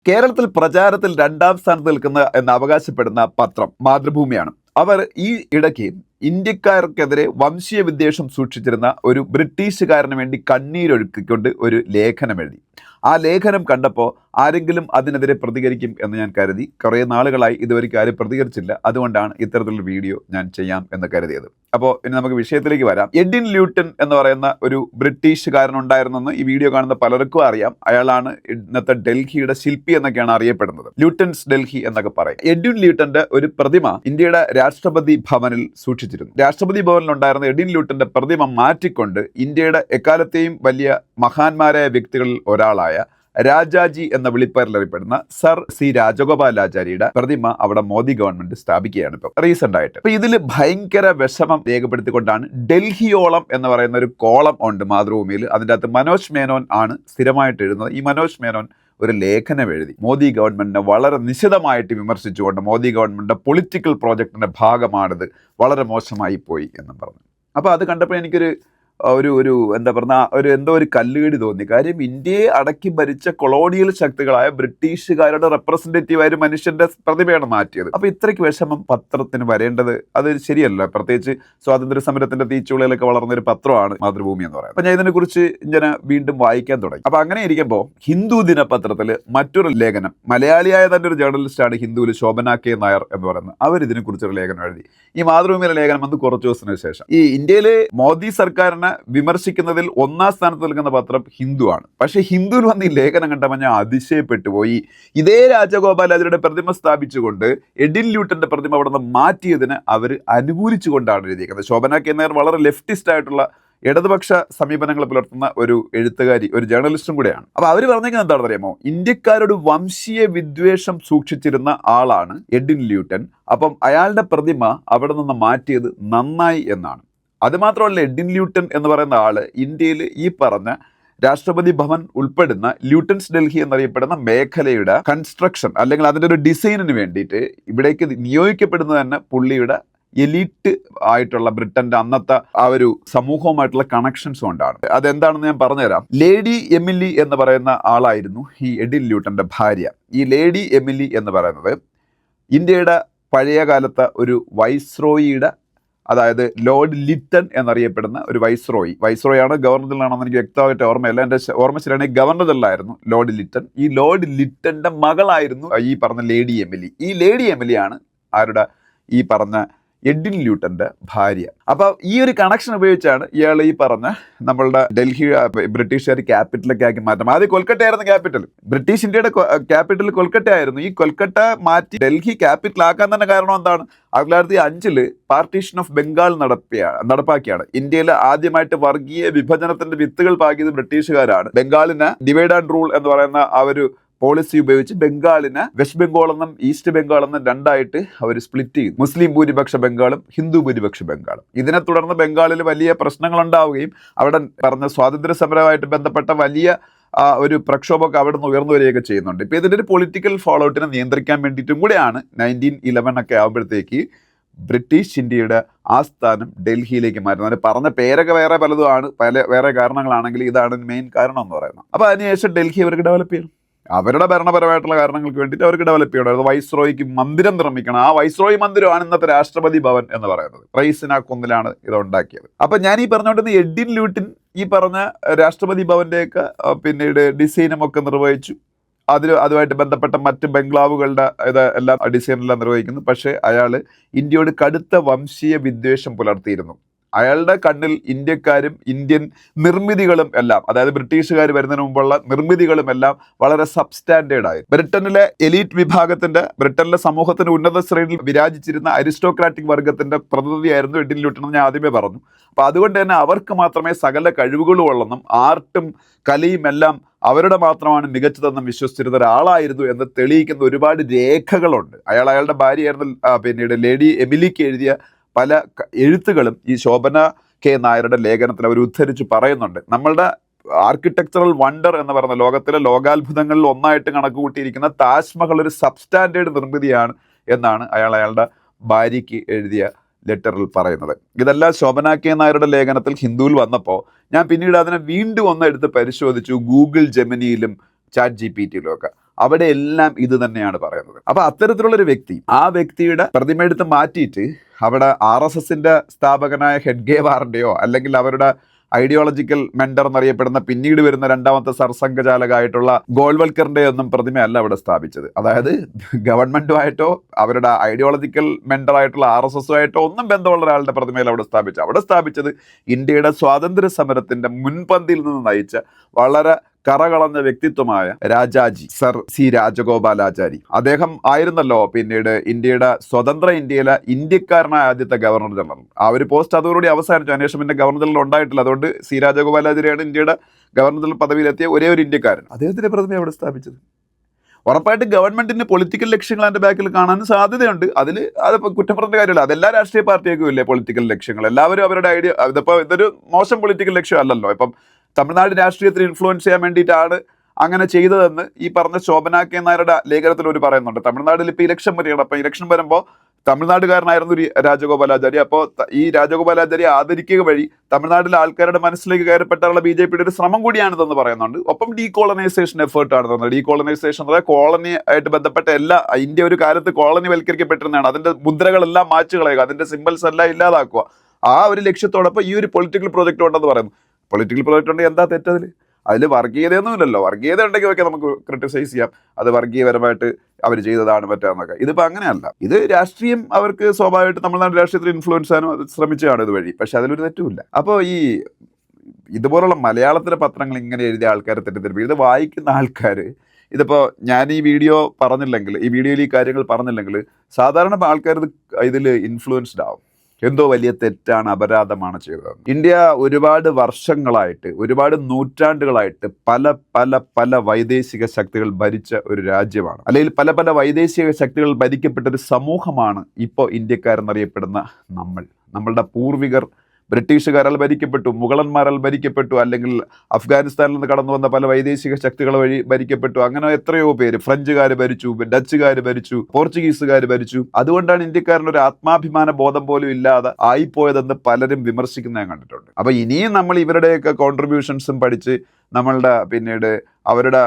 കേരളത്തിൽ പ്രചാരത്തിൽ രണ്ടാം സ്ഥാനത്ത് നിൽക്കുന്ന എന്ന് അവകാശപ്പെടുന്ന പത്രം മാതൃഭൂമിയാണ്. അവർ ഈ ഇടയ്ക്ക് ഇന്ത്യക്കാർക്കെതിരെ വംശീയ വിദ്വേഷം സൂക്ഷിച്ചിരുന്ന ഒരു ബ്രിട്ടീഷുകാരന് വേണ്ടി കണ്ണീരൊഴുക്കിക്കൊണ്ട് ഒരു ലേഖനം എഴുതി. ആ ലേഖനം കണ്ടപ്പോൾ ആരെങ്കിലും അതിനെതിരെ പ്രതികരിക്കും എന്ന് ഞാൻ കരുതി. കുറേ നാളുകളായി ഇതുവരെയ്ക്കും ആരും പ്രതികരിച്ചില്ല. അതുകൊണ്ടാണ് ഇത്തരത്തിലുള്ള വീഡിയോ ഞാൻ ചെയ്യാം എന്ന് കരുതിയത്. അപ്പോൾ ഇനി നമുക്ക് വിഷയത്തിലേക്ക് വരാം. എഡിൻ ല്യൂട്ടൺ എന്ന് പറയുന്ന ഒരു ബ്രിട്ടീഷുകാരൻ ഉണ്ടായിരുന്നെന്ന് ഈ വീഡിയോ കാണുന്ന പലർക്കും അറിയാം. അയാളാണ് ഇന്നത്തെ ഡൽഹിയുടെ ശില്പി എന്നൊക്കെയാണ് അറിയപ്പെടുന്നത്. ല്യൂട്ടൺസ് ഡൽഹി എന്നൊക്കെ പറയും. എഡിൻ ല്യൂട്ടന്റെ ഒരു പ്രതിമ ഇന്ത്യയുടെ രാഷ്ട്രപതി ഭവനിൽ സൂക്ഷിച്ചിരുന്നു. രാഷ്ട്രപതി ഭവനിൽ ഉണ്ടായിരുന്ന എഡിൻ ല്യൂട്ടന്റെ പ്രതിമ മാറ്റിക്കൊണ്ട് ഇന്ത്യയുടെ എക്കാലത്തെയും വലിയ മഹാന്മാരായ വ്യക്തികളിൽ ഒരാളായ രാജാജി എന്ന വിളിപ്പേരിൽ അറിയപ്പെടുന്ന സർ സി രാജഗോപാലാചാരിയുടെ പ്രതിമ അവിടെ മോദി ഗവൺമെന്റ് സ്ഥാപിക്കുകയാണ് ഇപ്പം റീസെന്റ് ആയിട്ട്. അപ്പൊ ഇതിൽ ഭയങ്കര വിഷമം രേഖപ്പെടുത്തിക്കൊണ്ടാണ് ഡൽഹിയോളം എന്ന് പറയുന്ന ഒരു കോളം ഉണ്ട് മാതൃഭൂമിയിൽ. അതിൻ്റെ അകത്ത് മനോജ് മേനോൻ ആണ് സ്ഥിരമായിട്ട് എഴുതുന്നത്. ഈ മനോജ് മേനോൻ ഒരു ലേഖനം എഴുതി മോദി ഗവൺമെന്റിനെ വളരെ നിശിതമായിട്ട് വിമർശിച്ചുകൊണ്ട് മോദി ഗവൺമെന്റിന്റെ പൊളിറ്റിക്കൽ പ്രോജക്റ്റിന്റെ ഭാഗമാണിത്, വളരെ മോശമായി പോയി എന്നും പറഞ്ഞു. അപ്പോൾ അത് കണ്ടപ്പോൾ എനിക്കൊരു ഒരു എന്താ പറയുക എന്തോ ഒരു കല്ലുകടി തോന്നി. കാര്യം ഇന്ത്യയെ അടക്കി ഭരിച്ച കൊളോണിയൽ ശക്തികളായ ബ്രിട്ടീഷുകാരുടെ റെപ്രസെന്റേറ്റീവായ ഒരു മനുഷ്യന്റെ പ്രതിമയാണ് മാറ്റിയത്. അപ്പൊ ഇത്രയ്ക്ക് വിഷമം പത്രത്തിന് വരേണ്ടത് അത് ശരിയല്ല. പ്രത്യേകിച്ച് സ്വാതന്ത്ര്യ സമരത്തിന്റെ തീച്ചുളയിലൊക്കെ വളർന്ന ഒരു പത്രമാണ് മാതൃഭൂമി എന്ന് പറയുന്നത്. അപ്പൊ ഞാൻ ഇതിനെക്കുറിച്ച് ഇങ്ങനെ വീണ്ടും വായിക്കാൻ തുടങ്ങി. അപ്പൊ അങ്ങനെ ഇരിക്കുമ്പോൾ ഹിന്ദു ദിനപത്രത്തിൽ മറ്റൊരു ലേഖനം, മലയാളിയായ തന്നെ ഒരു ജേർണലിസ്റ്റാണ് ഹിന്ദുവിൽ ശോഭന കെ നായർ എന്ന് പറയുന്നത്, അവർ ഇതിനെക്കുറിച്ചൊരു ലേഖനം എഴുതി. ഈ മാതൃഭൂമിയിലെ ലേഖനം വന്ന് കുറച്ച് ദിവസത്തിന് ശേഷം. ഈ ഇന്ത്യയിലെ മോദി സർക്കാരിനെ വിമർശിക്കുന്നതിൽ ഒന്നാം സ്ഥാനത്ത് നിൽക്കുന്ന പത്രം ഹിന്ദു ആണ്. പക്ഷെ ഹിന്ദുവിൽ വന്ന് ഈ ലേഖനം കണ്ടപ്പോൾ ഞാൻ അതിശയപ്പെട്ടു പോയി. ഇതേ രാജഗോപാലാചാരിയുടെ പ്രതിമ സ്ഥാപിച്ചുകൊണ്ട് എഡിൻ ല്യൂട്ടന്റെ പ്രതിമ അവിടെ നിന്ന് മാറ്റിയതിന് അവർ അനുകൂലിച്ചുകൊണ്ടാണ് എഴുതിയിരിക്കുന്നത്. ശോഭന കെ നായർ വളരെ ലെഫ്റ്റിസ്റ്റ് ആയിട്ടുള്ള ഇടതുപക്ഷ സമീപനങ്ങൾ പുലർത്തുന്ന ഒരു എഴുത്തുകാരി, ഒരു ജേർണലിസ്റ്റും കൂടെയാണ്. അപ്പൊ അവർ പറഞ്ഞേക്കുന്നത് എന്താണെന്ന് അറിയാമോ? ഇന്ത്യക്കാരോട് വംശീയ വിദ്വേഷം സൂക്ഷിച്ചിരുന്ന ആളാണ് എഡിൻ ല്യൂട്ടൻ. അപ്പം അയാളുടെ പ്രതിമ അവിടെ നിന്ന് മാറ്റിയത് നന്നായി എന്നാണ്. അതുമാത്രമല്ല, എഡിൻ ല്യൂട്ടൺ എന്ന് പറയുന്ന ആള് ഇന്ത്യയിൽ ഈ പറഞ്ഞ രാഷ്ട്രപതി ഭവൻ ഉൾപ്പെടുന്ന ല്യൂട്ടൺസ് ഡൽഹി എന്നറിയപ്പെടുന്ന മേഖലയുടെ കൺസ്ട്രക്ഷൻ അല്ലെങ്കിൽ അതിൻ്റെ ഒരു ഡിസൈനിന് വേണ്ടിയിട്ട് ഇവിടേക്ക് നിയോഗിക്കപ്പെടുന്നത് തന്നെ പുള്ളിയുടെ എലീറ്റ് ആയിട്ടുള്ള ബ്രിട്ടന്റെ അന്നത്തെ ആ ഒരു സമൂഹവുമായിട്ടുള്ള കണക്ഷൻസ് കൊണ്ടാണ്. അതെന്താണെന്ന് ഞാൻ പറഞ്ഞുതരാം. ലേഡി എമിലി എന്ന് പറയുന്ന ആളായിരുന്നു ഈ എഡിൻ ല്യൂട്ടന്റെ ഭാര്യ. ഈ ലേഡി എമിലി എന്ന് പറയുന്നത് ഇന്ത്യയുടെ പഴയ കാലത്തെ ഒരു വൈസ്രോയിയുടെ, അതായത് ലോർഡ് ലിറ്റൺ എന്നറിയപ്പെടുന്ന ഒരു വൈസ്രോയി ആണ്. ഗവർണർ ജനറലാണെന്ന് എനിക്ക് വ്യക്തമായിട്ട് ഓർമ്മയില്ല. എൻ്റെ ഓർമ്മ ശരിയാണെങ്കിൽ ഗവർണർ ജനറലായിരുന്നു ലോർഡ് ലിറ്റൺ. ഈ ലോർഡ് ലിറ്റന്റെ മകളായിരുന്നു ഈ പറഞ്ഞ ലേഡി എമിലി. ഈ ലേഡി എമിലിയാണ് ആരുടെ? ഈ പറഞ്ഞ എഡിൻ ല്യൂട്ടന്റെ ഭാര്യ. അപ്പൊ ഈ ഒരു കണക്ഷൻ ഉപയോഗിച്ചാണ് ഇയാൾ ഈ പറഞ്ഞ നമ്മളുടെ ഡൽഹി ബ്രിട്ടീഷുകാർ ക്യാപിറ്റലൊക്കെ ആക്കി മാറ്റാം. ആദ്യം കൊൽക്കട്ട ആയിരുന്നു ക്യാപിറ്റൽ. ബ്രിട്ടീഷ് ഇന്ത്യയുടെ ക്യാപിറ്റൽ കൊൽക്കട്ട ആയിരുന്നു. ഈ കൊൽക്കട്ട മാറ്റി ഡൽഹി ക്യാപിറ്റൽ ആക്കാൻ തന്നെ കാരണം എന്താണ്? 1905 പാർട്ടീഷൻ ഓഫ് ബംഗാൾ നടപ്പാക്കിയാണ്. ഇന്ത്യയിൽ ആദ്യമായിട്ട് വർഗീയ വിഭജനത്തിന്റെ വിത്തുകൾ പാകിയത് ബ്രിട്ടീഷുകാരാണ്. ബംഗാളിന് ഡിവൈഡ് ആൻഡ് റൂൾ എന്ന് പറയുന്ന ആ ഒരു പോളിസി ഉപയോഗിച്ച് ബംഗാളിനെ വെസ്റ്റ് ബംഗാൾ എന്നും ഈസ്റ്റ് ബംഗാൾ എന്നും രണ്ടായിട്ട് അവർ സ്പ്ലിറ്റ് ചെയ്തു. മുസ്ലിം ഭൂരിപക്ഷ ബംഗാളും ഹിന്ദു ഭൂരിപക്ഷ ബംഗാളും. ഇതിനെ തുടർന്ന് ബംഗാളിൽ വലിയ പ്രശ്നങ്ങൾ ഉണ്ടാവുകയും അവിടെ പറഞ്ഞ സ്വാതന്ത്ര്യ സമരമായിട്ട് ബന്ധപ്പെട്ട വലിയ ഒരു പ്രക്ഷോഭമൊക്കെ അവിടെ നിന്ന് ഉയർന്നു വരികയൊക്കെ ചെയ്യുന്നുണ്ട്. ഇപ്പം ഇതിൻ്റെ ഒരു പൊളിറ്റിക്കൽ ഫോളോ ഔട്ടിനെ നിയന്ത്രിക്കാൻ വേണ്ടിയിട്ടും കൂടെയാണ് 1911 ഒക്കെ ആകുമ്പോഴത്തേക്ക് ബ്രിട്ടീഷ് ഇന്ത്യയുടെ ആസ്ഥാനം ഡൽഹിയിലേക്ക് മാറ്റുന്നത്. പറഞ്ഞ പേരൊക്കെ വേറെ പലതുമാണ്, വേറെ കാരണങ്ങളാണെങ്കിൽ ഇതാണ് മെയിൻ കാരണം എന്ന് പറയുന്നത്. അപ്പോൾ അതിനുശേഷം ഡൽഹി അവർക്ക് ഡെവലപ്പ് ചെയ്യണം. അവരുടെ ഭരണപരമായിട്ടുള്ള കാരണങ്ങൾക്ക് വേണ്ടിയിട്ട് അവർക്ക് ഡെവലപ്പ് ചെയ്യണം. വൈസ്രോയിക്ക് മന്ദിരം നിർമ്മിക്കണം. ആ വൈസ്രോയി മന്ദിരമാണ് ഇന്നത്തെ രാഷ്ട്രപതി ഭവൻ എന്ന് പറയുന്നത്. റൈസിന കുന്നിലാണ് ഇത് ഉണ്ടാക്കിയത്. അപ്പൊ ഞാൻ ഈ പറഞ്ഞുകൊണ്ടിരുന്ന എഡിൻ ല്യൂട്ടൻ ഈ പറഞ്ഞ രാഷ്ട്രപതി ഭവന്റെയൊക്കെ പിന്നീട് ഡിസൈനും ഒക്കെ നിർവഹിച്ചു. അതുമായിട്ട് ബന്ധപ്പെട്ട മറ്റ് ബംഗ്ലാവുകളുടെ എല്ലാം ഡിസൈനെല്ലാം നിർവഹിക്കുന്നു. പക്ഷേ അയാൾ ഇന്ത്യയോട് കടുത്ത വംശീയ വിദ്വേഷം പുലർത്തിയിരുന്നു. അയാളുടെ കണ്ണിൽ ഇന്ത്യക്കാരും ഇന്ത്യൻ നിർമ്മിതികളും എല്ലാം, അതായത് ബ്രിട്ടീഷുകാർ വരുന്നതിന് മുമ്പുള്ള നിർമ്മിതികളും എല്ലാം വളരെ സബ്സ്റ്റാൻഡേർഡ് ആയി. ബ്രിട്ടനിലെ എലീറ്റ് വിഭാഗത്തിന്റെ, ബ്രിട്ടനിലെ സമൂഹത്തിന്റെ ഉന്നത ശ്രേണിയിൽ വിരാജിച്ചിരുന്ന അരിസ്റ്റോക്രാറ്റിക് വർഗത്തിന്റെ പ്രതിനിധിയായിരുന്നു എഡിൻ ല്യൂട്ടൺ എന്ന് ഞാൻ ആദ്യമേ പറഞ്ഞു. അപ്പൊ അതുകൊണ്ട് തന്നെ അവർക്ക് മാത്രമേ സകല കഴിവുകളും ഉള്ളെന്നും ആർട്ടും കലയും എല്ലാം അവരുടെ മാത്രമാണ് മികച്ചതെന്നും വിശ്വസിച്ചിരുന്ന ഒരാളായിരുന്നു എന്ന് തെളിയിക്കുന്ന ഒരുപാട് രേഖകളുണ്ട്. അയാളുടെ ഭാര്യയായിരുന്നു പിന്നീട് ലേഡി എമിലിക്ക് എഴുതിയ പല എഴുത്തുകളും ഈ ശോഭന കെ നായരുടെ ലേഖനത്തിൽ അവർ ഉദ്ധരിച്ച് പറയുന്നുണ്ട്. നമ്മളുടെ ആർക്കിടെക്ചറൽ വണ്ടർ എന്ന് പറയുന്ന ലോകത്തിലെ ലോകാത്ഭുതങ്ങളിൽ ഒന്നായിട്ട് കണക്ക് കൂട്ടിയിരിക്കുന്ന താജ്മഹൽ ഒരു സബ്സ്റ്റാൻഡേർഡ് നിർമ്മിതിയാണ് എന്നാണ് അയാളുടെ ഭാര്യയ്ക്ക് എഴുതിയ ലെറ്ററിൽ പറയുന്നത്. ഇതെല്ലാം ശോഭന കെ നായരുടെ ലേഖനത്തിൽ ഹിന്ദുവിൽ വന്നപ്പോൾ ഞാൻ പിന്നീട് അതിനെ വീണ്ടും ഒന്ന് എടുത്ത് പരിശോധിച്ചു. ഗൂഗിൾ ജെമിനിയിലും ചാറ്റ് GPT-യിലും ഒക്കെ. അവിടെ എല്ലാം ഇത് തന്നെയാണ് പറയുന്നത്. അപ്പൊ അത്തരത്തിലുള്ളൊരു വ്യക്തി, ആ വ്യക്തിയുടെ പ്രതിമ എടുത്ത് മാറ്റിയിട്ട് അവിടെ RSSന്റെ സ്ഥാപകനായ ഹെഡ്ഗേവാറിന്റെയോ അല്ലെങ്കിൽ അവരുടെ ഐഡിയോളജിക്കൽ മെന്റർ എന്നറിയപ്പെടുന്ന പിന്നീട് വരുന്ന രണ്ടാമത്തെ സർസംഘചാലകമായിട്ടുള്ള ഗോൾവൽക്കറിന്റെ ഒന്നും പ്രതിമയല്ല അവിടെ സ്ഥാപിച്ചത്. അതായത് ഗവൺമെന്റുമായിട്ടോ അവരുടെ ഐഡിയോളജിക്കൽ മെന്റർ ആയിട്ടുള്ള RSSുമായിട്ടോ ഒന്നും ബന്ധമുള്ള ഒരാളുടെ പ്രതിമയിൽ അവിടെ സ്ഥാപിച്ചത് ഇന്ത്യയുടെ സ്വാതന്ത്ര്യ സമരത്തിന്റെ മുൻപന്തിയിൽ നിന്ന് നയിച്ച വളരെ കറകളഞ്ഞ വ്യക്തിത്വമായ രാജാജി സർ സി രാജഗോപാലാചാരി. അദ്ദേഹം ആയിരുന്നല്ലോ പിന്നീട് ഇന്ത്യയുടെ സ്വതന്ത്ര ഇന്ത്യയിലെ ഇന്ത്യക്കാരനായ ആദ്യത്തെ ഗവർണർ ജനറൽ. ആ ഒരു പോസ്റ്റ് അതോടുകൂടി അവസാനിച്ചു. അതിനുശേഷം പിന്നെ ഗവർണർ ജനറൽ ഉണ്ടായിട്ടില്ല. അതുകൊണ്ട് സി രാജഗോപാലാചാരിയാണ് ഇന്ത്യയുടെ ഗവർണർ ജനറൽ പദവിയിലെത്തിയ ഒരേ ഒരു ഇന്ത്യക്കാരൻ. അദ്ദേഹത്തിന്റെ പ്രതിമ അവിടെ സ്ഥാപിച്ചത്. ഉറപ്പായിട്ട് ഗവൺമെന്റിന് പൊളിറ്റിക്കൽ ലക്ഷ്യങ്ങൾ അതിന്റെ ബാക്കിൽ കാണാൻ സാധ്യതയുണ്ട്. അത് കുറ്റപ്പെടുന്ന കാര്യമില്ല. അതെല്ലാ രാഷ്ട്രീയ പാർട്ടിയൊക്കെ ഇല്ലേ പൊളിറ്റിക്കൽ ലക്ഷ്യങ്ങൾ. എല്ലാവരും അവരുടെ ഐഡിയ, ഇതൊരു മോശം പൊളിറ്റിക്കൽ ലക്ഷ്യം അല്ലല്ലോ. ഇപ്പം തമിഴ്നാട് രാഷ്ട്രീയത്തിൽ ഇൻഫ്ലുവൻസ് ചെയ്യാൻ വേണ്ടിയിട്ടാണ് അങ്ങനെ ചെയ്തതെന്ന് ഈ പറഞ്ഞ ശോഭന കെ നായരുടെ ലേഖനത്തിൽ ഒരു പറയുന്നുണ്ട്. തമിഴ്നാട്ടിൽ ഇപ്പോൾ ഇലക്ഷൻ വരികയാണ്. അപ്പം ഇലക്ഷൻ വരുമ്പോൾ തമിഴ്നാടുകാരനായിരുന്നു രാജഗോപാലാചാരി. അപ്പോൾ ഈ രാജഗോപാലാചാരി ആദരിക്കുക വഴി തമിഴ്നാട്ടിലെ ആൾക്കാരുടെ മനസ്സിലേക്ക് കയറപ്പെട്ടാനുള്ള BJPയുടെ ഒരു ശ്രമം കൂടിയാണിതെന്ന് പറയുന്നുണ്ട്. ഒപ്പം ഡീകോളനൈസേഷൻ എഫേർട്ടാണ് തോന്നുന്നത്. ഡീകോളനൈസേഷൻ അതായത് കോളനി ആയിട്ട് ബന്ധപ്പെട്ട ഇന്ത്യ ഒരു കാലത്ത് കോളനി വൽക്കരിക്കപ്പെട്ടിരുന്നതാണ്. അതിന്റെ മുദ്രകളെല്ലാം മാച്ചു കളയുക, അതിന്റെ സിംബൽസ് എല്ലാം ഇല്ലാതാക്കുക. ആ ഒരു ലക്ഷ്യത്തോടൊപ്പം ഈ ഒരു പൊളിറ്റിക്കൽ പ്രോജക്റ്റ് ഉണ്ടെന്ന് പറയുന്നു. പൊളിറ്റിക്കൽ പ്രോജക്റ്റ് ഉണ്ടെങ്കിൽ എന്താ തെറ്റതിൽ? അതിൽ വർഗീയതയൊന്നുമില്ലല്ലോ. വർഗീയത ഉണ്ടെങ്കിൽ ഒക്കെ നമുക്ക് ക്രിട്ടിസൈസ് ചെയ്യാം, അത് വർഗീയപരമായിട്ട് അവർ ചെയ്തതാണ് പറ്റാന്നൊക്കെ. ഇതിപ്പോൾ അങ്ങനെയല്ല. ഇത് രാഷ്ട്രീയം അവർക്ക് സ്വാഭാവികമായിട്ട് തമിഴ്നാട് രാഷ്ട്രീയത്തിൽ ഇൻഫ്ലുവൻസ് ചെയ്യാനും അത് ശ്രമിച്ചതാണ് ഇതുവഴി. പക്ഷെ അതിലൊരു തെറ്റുമില്ല. അപ്പോൾ ഇതുപോലുള്ള മലയാളത്തിലെ പത്രങ്ങൾ ഇങ്ങനെ എഴുതിയ ആൾക്കാരെ തെറ്റിദ്ധരിപ്പിക്കും. ഇത് വായിക്കുന്ന ആൾക്കാർ, ഇതിപ്പോൾ ഞാൻ ഈ വീഡിയോയിൽ ഈ കാര്യങ്ങൾ പറഞ്ഞില്ലെങ്കിൽ സാധാരണ ആൾക്കാർ ഇതിൽ ഇൻഫ്ലുവൻസ്ഡ് ആവും. എന്തോ വലിയ തെറ്റാണ്, അപരാധമാണ് ചെയ്തത്. ഇന്ത്യ ഒരുപാട് വർഷങ്ങളായിട്ട്, ഒരുപാട് നൂറ്റാണ്ടുകളായിട്ട് പല പല പല വൈദേശിക ശക്തികൾ ഭരിച്ച ഒരു രാജ്യമാണ്. അല്ലെങ്കിൽ പല പല വൈദേശിക ശക്തികൾ ഭരിക്കപ്പെട്ട ഒരു സമൂഹമാണ് ഇപ്പോൾ ഇന്ത്യക്കാരെന്നറിയപ്പെടുന്ന നമ്മളുടെ പൂർവികർ ബ്രിട്ടീഷുകാരാൽ ഭരിക്കപ്പെട്ടു, മുഗളന്മാരാൽ ഭരിക്കപ്പെട്ടു, അല്ലെങ്കിൽ അഫ്ഗാനിസ്ഥാനിൽ നിന്ന് കടന്നു വന്ന പല വൈദേശിക ശക്തികൾ വഴി ഭരിക്കപ്പെട്ടു. അങ്ങനെ എത്രയോ പേര്, ഫ്രഞ്ചുകാർ ഭരിച്ചു, ഡച്ചുകാർ ഭരിച്ചു, പോർച്ചുഗീസുകാർ ഭരിച്ചു. അതുകൊണ്ടാണ് ഇന്ത്യക്കാരന് ഒരു ആത്മാഭിമാന ബോധം പോലും ഇല്ലാതെ ആയിപ്പോയതെന്ന് പലരും വിമർശിക്കുന്ന ഞാൻ കണ്ടിട്ടുണ്ട്. അപ്പൊ ഇനിയും നമ്മൾ ഇവരുടെയൊക്കെ കോൺട്രിബ്യൂഷൻസും പഠിച്ച് നമ്മളുടെ പിന്നീട് അവരുടെ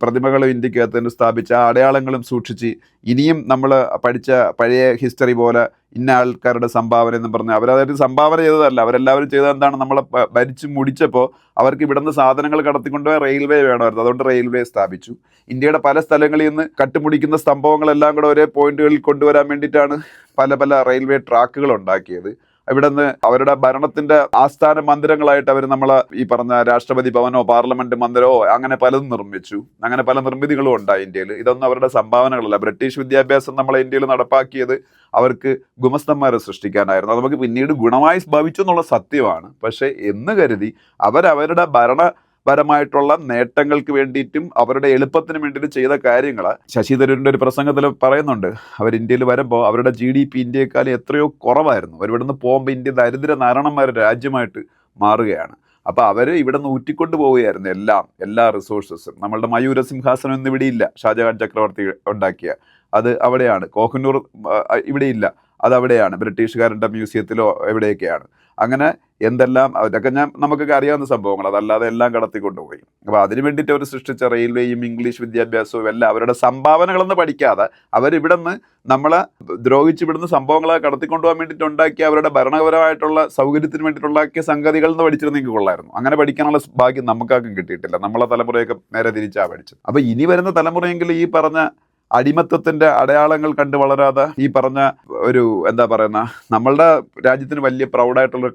പ്രതിമകളും ഇന്ത്യക്കകത്ത് സ്ഥാപിച്ച അടയാളങ്ങളും സൂക്ഷിച്ച് ഇനിയും നമ്മൾ പഠിച്ച പഴയ ഹിസ്റ്ററി പോലെ ഇന്ന ആൾക്കാരുടെ സംഭാവന എന്ന് പറഞ്ഞ് അവരതായത് സംഭാവന ചെയ്തതല്ല, അവരെല്ലാവരും ചെയ്തത് എന്താണ്, നമ്മളെ ഭരിച്ച് മുടിച്ചപ്പോൾ അവർക്ക് ഇവിടുന്ന് സാധനങ്ങൾ കടത്തിക്കൊണ്ടുപോയി റെയിൽവേ വേണമായിരുന്നു. അതുകൊണ്ട് റെയിൽവേ സ്ഥാപിച്ചു. ഇന്ത്യയുടെ പല സ്ഥലങ്ങളിൽ നിന്ന് കട്ടുമുടിക്കുന്ന സംഭവങ്ങളെല്ലാം കൂടെ ഒരേ പോയിന്റുകളിൽ കൊണ്ടുവരാൻ വേണ്ടിയിട്ടാണ് പല പല റെയിൽവേ ട്രാക്കുകൾ ഉണ്ടാക്കിയത്. ഇവിടെ നിന്ന് അവരുടെ ഭരണത്തിന്റെ ആസ്ഥാന മന്ദിരങ്ങളായിട്ട് അവർ ഈ പറഞ്ഞ രാഷ്ട്രപതി ഭവനോ പാർലമെന്റ് മന്ദിരമോ അങ്ങനെ പലതും നിർമ്മിച്ചു. അങ്ങനെ പല നിർമ്മിതികളും ഉണ്ടായി ഇന്ത്യയിൽ. ഇതൊന്നും അവരുടെ സംഭാവനകളല്ല. ബ്രിട്ടീഷ് വിദ്യാഭ്യാസം നമ്മളെ ഇന്ത്യയിൽ നടപ്പാക്കിയത് അവർക്ക് ഗുമസ്തന്മാരെ സൃഷ്ടിക്കാനായിരുന്നു. അത് നമുക്ക് പിന്നീട് ഗുണമായി ഭവിച്ചു എന്നുള്ള സത്യമാണ്. പക്ഷെ എന്ന് കരുതി അവരുടെ പരമായിട്ടുള്ള നേട്ടങ്ങൾക്ക് വേണ്ടിയിട്ടും അവരുടെ എളുപ്പത്തിന് വേണ്ടിയിട്ട് ചെയ്ത കാര്യങ്ങൾ ശശി തരൂരിൻ്റെ ഒരു പ്രസംഗത്തിൽ പറയുന്നുണ്ട്. അവർ ഇന്ത്യയിൽ വരുമ്പോൾ അവരുടെ GDP ഇന്ത്യയെക്കാളും എത്രയോ കുറവായിരുന്നു. അവരിവിടുന്ന് പോകുമ്പോൾ ഇന്ത്യ ദരിദ്ര നാരണന്മാരുടെ രാജ്യമായിട്ട് മാറുകയാണ്. അപ്പോൾ അവർ ഇവിടെ നിന്ന് ഊറ്റിക്കൊണ്ട് പോവുകയായിരുന്നു എല്ലാ റിസോഴ്സസും. നമ്മളുടെ മയൂര സിംഹാസനം ഒന്നും ഇവിടെയില്ല, ഷാജഹാൻ ചക്രവർത്തി ഉണ്ടാക്കിയ അത് അവിടെയാണ്. കോഹിനൂർ ഇവിടെയില്ല, അതവിടെയാണ്. ബ്രിട്ടീഷുകാരുടെ മ്യൂസിയത്തിലോ എവിടെയൊക്കെയാണ്. അങ്ങനെ എന്തെല്ലാം അതൊക്കെ നമുക്കൊക്കെ അറിയാവുന്ന സംഭവങ്ങൾ. അതല്ലാതെ എല്ലാം കടത്തിക്കൊണ്ടുപോയി. അപ്പോൾ അതിന് വേണ്ടിയിട്ട് അവർ സൃഷ്ടിച്ച റെയിൽവേയും ഇംഗ്ലീഷ് വിദ്യാഭ്യാസവും എല്ലാം അവരുടെ സംഭാവനകളൊന്നും പഠിക്കാതെ അവരിവിടെ നിന്ന് നമ്മളെ ദ്രോഹിച്ച് ഇവിടുന്ന് സംഭവങ്ങളെ കടത്തിക്കൊണ്ടുപോകാൻ വേണ്ടിയിട്ട് ഉണ്ടാക്കിയ അവരുടെ ഭരണപരമായിട്ടുള്ള സൗകര്യത്തിന് വേണ്ടിയിട്ടുണ്ടാക്കിയ സംഗതികളിൽ നിന്ന് പഠിച്ചിരുന്നെങ്കിൽ കൊള്ളായിരുന്നു. അങ്ങനെ പഠിക്കാനുള്ള ഭാഗ്യം നമുക്കാർക്കും കിട്ടിയിട്ടില്ല. നമ്മളെ തലമുറയൊക്കെ നേരെ തിരിച്ചാണ് പഠിച്ചത്. അപ്പോൾ ഇനി വരുന്ന തലമുറയെങ്കിലും ഈ പറഞ്ഞ അടിമത്വത്തിന്റെ അടയാളങ്ങൾ കണ്ട് വളരാതെ ഈ പറഞ്ഞ ഒരു എന്താ പറയുന്ന നമ്മളുടെ രാജ്യത്തിന് വലിയ പ്രൗഡായിട്ടുള്ള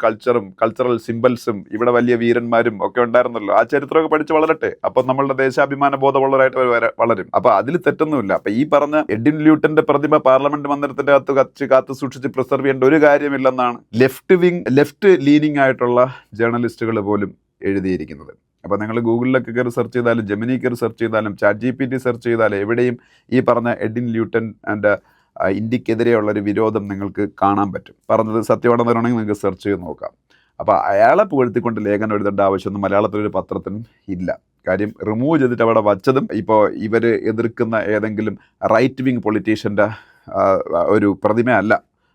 കൾച്ചറൽ സിംബൽസും ഇവിടെ വലിയ വീരന്മാരും ഒക്കെ ഉണ്ടായിരുന്നല്ലോ. ആ ചരിത്രമൊക്കെ പഠിച്ച് വളരട്ടെ. അപ്പൊ നമ്മളുടെ ദേശാഭിമാന ബോധമുള്ളവരായിട്ട് വളരും. അപ്പൊ അതിൽ തെറ്റൊന്നുമില്ല. അപ്പൊ ഈ പറഞ്ഞ എഡിൻ ല്യൂട്ടന്റെ പ്രതിമ പാർലമെന്റ് മന്ദിരത്തിന്റെ കാത്തു സൂക്ഷിച്ച് പ്രിസർവ് ചെയ്യേണ്ട ഒരു കാര്യമില്ലെന്നാണ് ലെഫ്റ്റ് ലീനിങ് ആയിട്ടുള്ള ജേർണലിസ്റ്റുകൾ പോലും എഴുതിയിരിക്കുന്നത്. അപ്പോൾ നിങ്ങൾ ഗൂഗിളിലൊക്കെ കയറി സെർച്ച് ചെയ്താലും ജെമിനി കയറി സെർച്ച് ചെയ്താലും ചാറ്റ് GPT സെർച്ച് ചെയ്താലും എവിടെയും ഈ പറഞ്ഞ എഡിൻ ല്യൂട്ടൻ ആൻഡ് ഇന്ത്യക്കെതിരെയുള്ളൊരു വിരോധം നിങ്ങൾക്ക് കാണാൻ പറ്റും. പറഞ്ഞത് സത്യമാണെന്ന് പറയണമെങ്കിൽ നിങ്ങൾക്ക് സെർച്ച് ചെയ്ത് നോക്കാം. അപ്പോൾ അയാളെ പുകഴ്ത്തിക്കൊണ്ട് ലേഖനം എഴുതേണ്ട ആവശ്യമൊന്നും മലയാളത്തിലൊരു പത്രത്തിനും ഇല്ല. കാര്യം റിമൂവ് ചെയ്തിട്ട് അവിടെ വച്ചതും ഇപ്പോൾ ഇവർ എതിർക്കുന്ന ഏതെങ്കിലും റൈറ്റ് വിങ് പൊളിറ്റീഷ്യൻ്റെ ഒരു പ്രതിമയല്ല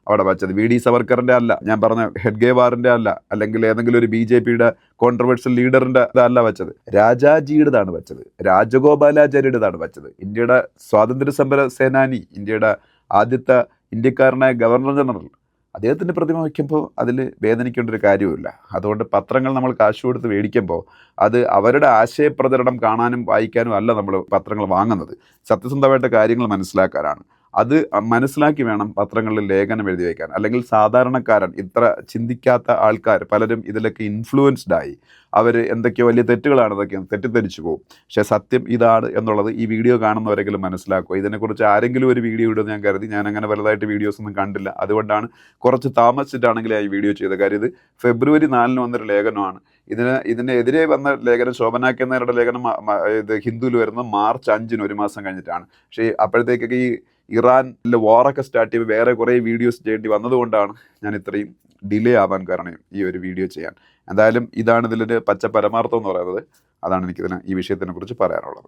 അവിടെ വച്ചത്. വി ഡി സവർക്കറിൻ്റെ അല്ല, ഞാൻ പറഞ്ഞ ഹെഡ്ഗേവാറിൻ്റെ അല്ല, അല്ലെങ്കിൽ ഏതെങ്കിലും ഒരു BJPയുടെ കോൺട്രവേഴ്ഷ്യൽ ലീഡറിൻ്റെ ഇതല്ല വച്ചത്, രാജാജിയുടേതാണ് വച്ചത്, രാജഗോപാലാചാര്യയുടേതാണ് വച്ചത്. ഇന്ത്യയുടെ സ്വാതന്ത്ര്യ സമര സേനാനി, ഇന്ത്യയുടെ ആദ്യത്തെ ഇന്ത്യക്കാരനായ ഗവർണർ ജനറൽ, അദ്ദേഹത്തിൻ്റെ പ്രതിമ വയ്ക്കുമ്പോൾ അതിൽ വേദനിക്കേണ്ട ഒരു കാര്യവുമില്ല. അതുകൊണ്ട് പത്രങ്ങൾ നമ്മൾ കാശ് കൊടുത്ത് മേടിക്കുമ്പോൾ അത് അവരുടെ ആശയപ്രചരണം കാണാനും വായിക്കാനും അല്ല നമ്മൾ പത്രങ്ങൾ വാങ്ങുന്നത്, സത്യസന്ധമായിട്ട് കാര്യങ്ങൾ മനസ്സിലാക്കാനാണ്. അത് മനസ്സിലാക്കി വേണം പത്രങ്ങളിൽ ലേഖനം എഴുതി വയ്ക്കാൻ. അല്ലെങ്കിൽ സാധാരണക്കാരൻ, ഇത്ര ചിന്തിക്കാത്ത ആൾക്കാർ പലരും ഇതിലൊക്കെ ഇൻഫ്ലുവൻസ്ഡായി അവർ എന്തൊക്കെയോ വലിയ തെറ്റുകളാണ് ഇതൊക്കെ തെറ്റിദ്ധരിച്ചു പോകും. പക്ഷേ സത്യം ഇതാണ് എന്നുള്ളത് ഈ വീഡിയോ കാണുന്നവരെങ്കിലും മനസ്സിലാക്കുക. ഇതിനെക്കുറിച്ച് ആരെങ്കിലും ഒരു വീഡിയോ ഇടുമെന്ന് ഞാൻ കരുതി. ഞാൻ അങ്ങനെ വലുതായിട്ട് വീഡിയോസൊന്നും കണ്ടില്ല, അതുകൊണ്ടാണ് കുറച്ച് താമസിച്ചിട്ടാണെങ്കിൽ ഈ വീഡിയോ ചെയ്തത്. കാര്യം ഇത് ഫെബ്രുവരി 4 വന്നൊരു ലേഖനമാണ്. ഇതിനെതിരെ വന്ന ലേഖനം, ശോഭനാക്കുന്നവരുടെ ലേഖനം ഇത് ഹിന്ദുവിൽ വരുന്നത് മാർച്ച് 5 ഒരു മാസം കഴിഞ്ഞിട്ടാണ്. പക്ഷേ അപ്പോഴത്തേക്കൊക്കെ ഈ ഇറാനിൽ വാറൊക്കെ സ്റ്റാർട്ട് ചെയ്യുമ്പോൾ വേറെ കുറേ വീഡിയോസ് ചെയ്യേണ്ടി വന്നതുകൊണ്ടാണ് ഞാൻ ഇത്രയും ഡിലേ ആവാൻ കാരണം ഈ ഒരു വീഡിയോ ചെയ്യാൻ. എന്തായാലും ഇതാണ് ഇതിലൊരു പച്ച പരമാർത്ഥം എന്ന് പറയുന്നത്. അതാണ് എനിക്കിതിന് ഈ വിഷയത്തിനെ കുറിച്ച് പറയാനുള്ളത്.